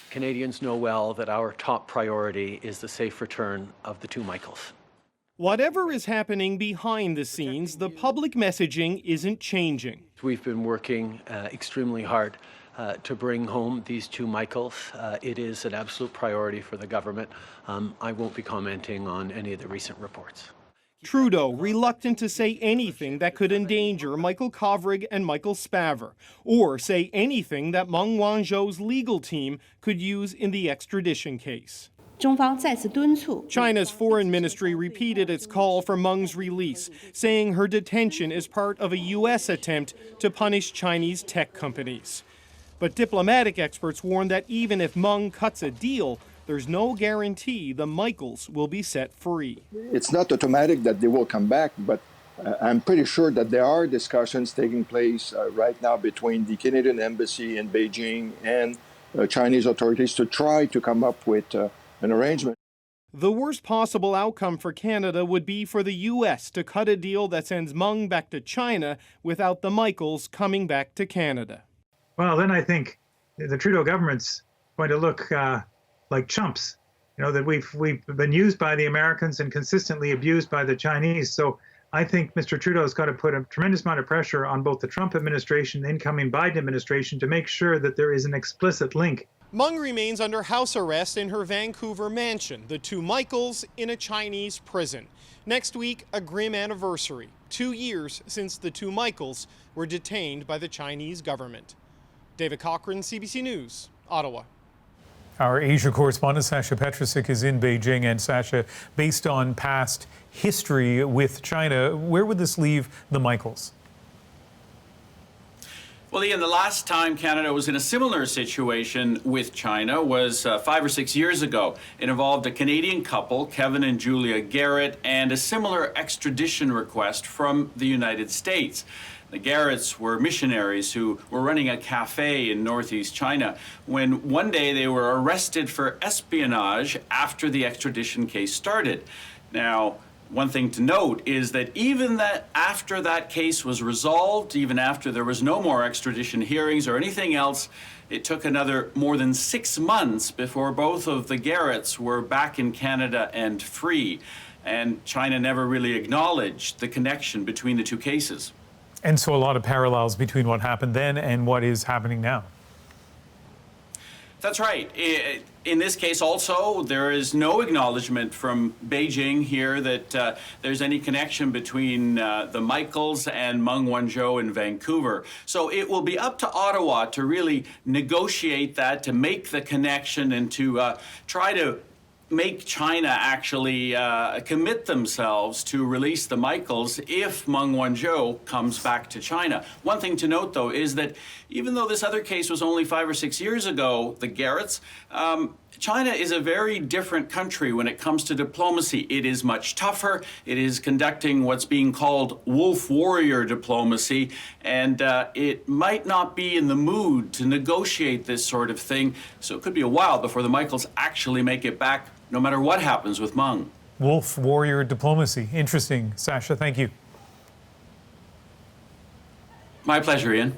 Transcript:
Canadians know well that our top priority is the safe return of the two Michaels. Whatever is happening behind the scenes, the public messaging isn't changing. We've been working extremely hard to bring home these two Michaels. It is an absolute priority for the government. I won't be commenting on any of the recent reports. Trudeau reluctant to say anything that could endanger Michael Kovrig and Michael Spavor, or say anything that Meng Wanzhou's legal team could use in the extradition case. China's foreign ministry repeated its call for Meng's release, saying her detention is part of a U.S. attempt to punish Chinese tech companies. But diplomatic experts warn that even if Meng cuts a deal, there's no guarantee the Michaels will be set free. It's not automatic that they will come back, but I'm pretty sure that there are discussions taking place right now between the Canadian Embassy in Beijing and Chinese authorities to try to come up with an arrangement. The worst possible outcome for Canada would be for the U.S. to cut a deal that sends Meng back to China without the Michaels coming back to Canada. Well, then I think the Trudeau government's going to look like chumps, that we've been used by the Americans and consistently abused by the Chinese. So I think Mr. Trudeau's got to put a tremendous amount of pressure on both the Trump administration and the incoming Biden administration to make sure that there is an explicit link. Meng remains under house arrest in her Vancouver mansion, the two Michaels in a Chinese prison. Next week, a grim anniversary, 2 years since the two Michaels were detained by the Chinese government. David Cochran, CBC News, Ottawa. Our Asia correspondent Sasha Petrusik is in Beijing. And Sasha, based on past history with China, where would this leave the Michaels? Well, Ian, the last time Canada was in a similar situation with China was 5 or 6 years ago. It involved a Canadian couple, Kevin and Julia Garrett, and a similar extradition request from the United States. The Garretts were missionaries who were running a cafe in northeast China when one day they were arrested for espionage after the extradition case started. Now, one thing to note is that even after that case was resolved, even after there was no more extradition hearings or anything else, it took another more than 6 months before both of the Garretts were back in Canada and free. And China never really acknowledged the connection between the two cases. And so a lot of parallels between what happened then and what is happening now. That's right. In this case also, there is no acknowledgement from Beijing here that there's any connection between the Michaels and Meng Wanzhou in Vancouver. So it will be up to Ottawa to really negotiate that, to make the connection and to try to make China actually commit themselves to release the Michaels if Meng Wanzhou comes back to China. One thing to note, though, is that even though this other case was only 5 or 6 years ago, the Garretts, China is a very different country when it comes to diplomacy. It is much tougher. It is conducting what's being called wolf warrior diplomacy, and it might not be in the mood to negotiate this sort of thing. So it could be a while before the Michaels actually make it back, no matter what happens with Meng. Wolf warrior diplomacy. Interesting. Sasha, thank you. My pleasure, Ian.